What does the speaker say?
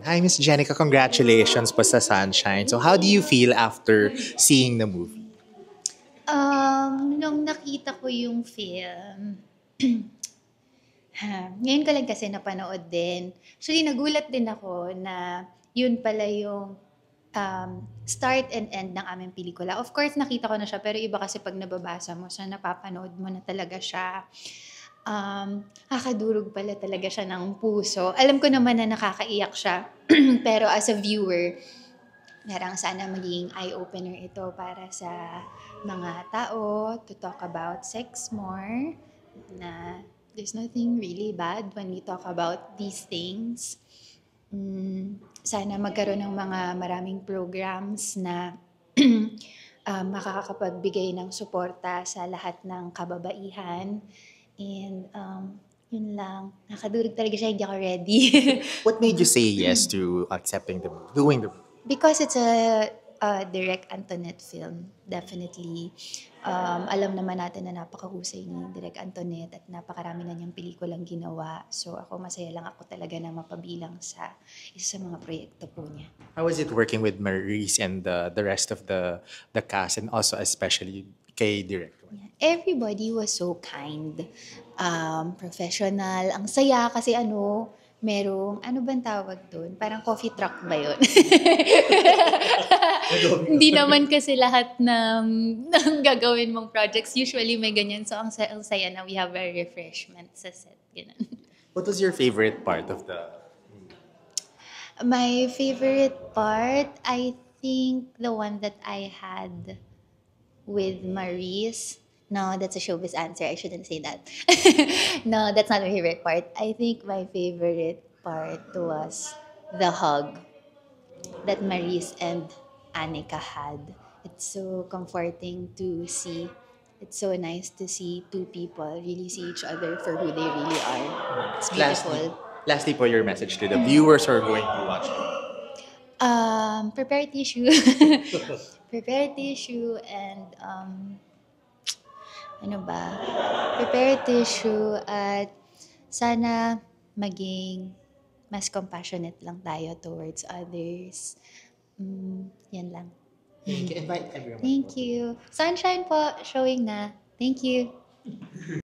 Hi, Miss Jenica. Congratulations po sa Sunshine. So, how do you feel after seeing the movie? Nung nakita ko yung film, ngayon ko lang kasi napanood din. Actually, nagulat din ako na yun pala yung start and end ng aming pelikula. Of course, nakita ko na siya, pero iba kasi pag nababasa mo siya, napapanood mo na talaga siya. Nakakadurog pala talaga siya ng puso. Alam ko naman na nakakaiyak siya, pero as a viewer, parang sana maging eye-opener ito para sa mga tao to talk about sex more, na there's nothing really bad when we talk about these things. Sana magkaroon ng mga maraming programs na makakapagbigay ng suporta sa lahat ng kababaihan. And yun lang. Nakadurog talaga siya, hindi ako ready. What made you say yes to accepting doing the movie? Because it's a Direk Antoinette film, definitely. Alam naman natin na napakahusay ni Direk Antoinette at napakarami na niyang pelikulang ginawa. So ako, masaya lang ako talaga na mapabilang sa isa sa mga proyekto po niya. How was it working with Maurice and the rest of the cast and also especially kay Direk? Everybody was so kind, professional. Ang saya kasi merong, ano bang tawag doon? Parang coffee truck ba yun? Hindi naman kasi lahat ng gagawin mong projects. Usually may ganyan. So ang saya na we have a refreshment sa set. Ganun. What was your favorite part of the My favorite part, I think the one that I had with Maurice. No, that's a showbiz answer. I shouldn't say that. No, that's not my favorite part. I think my favorite part was the hug that Maurice and Annika had. It's so comforting to see. It's so nice to see two people really see each other for who they really are. It's beautiful. Lastly po, your message to the viewers who are going to watch it. Prepare tissue. Prepare tissue and ano ba? Prepare tissue at sana maging mas compassionate lang tayo towards others. Yan lang. You can invite everyone. Thank you. Sunshine po, showing na. Thank you.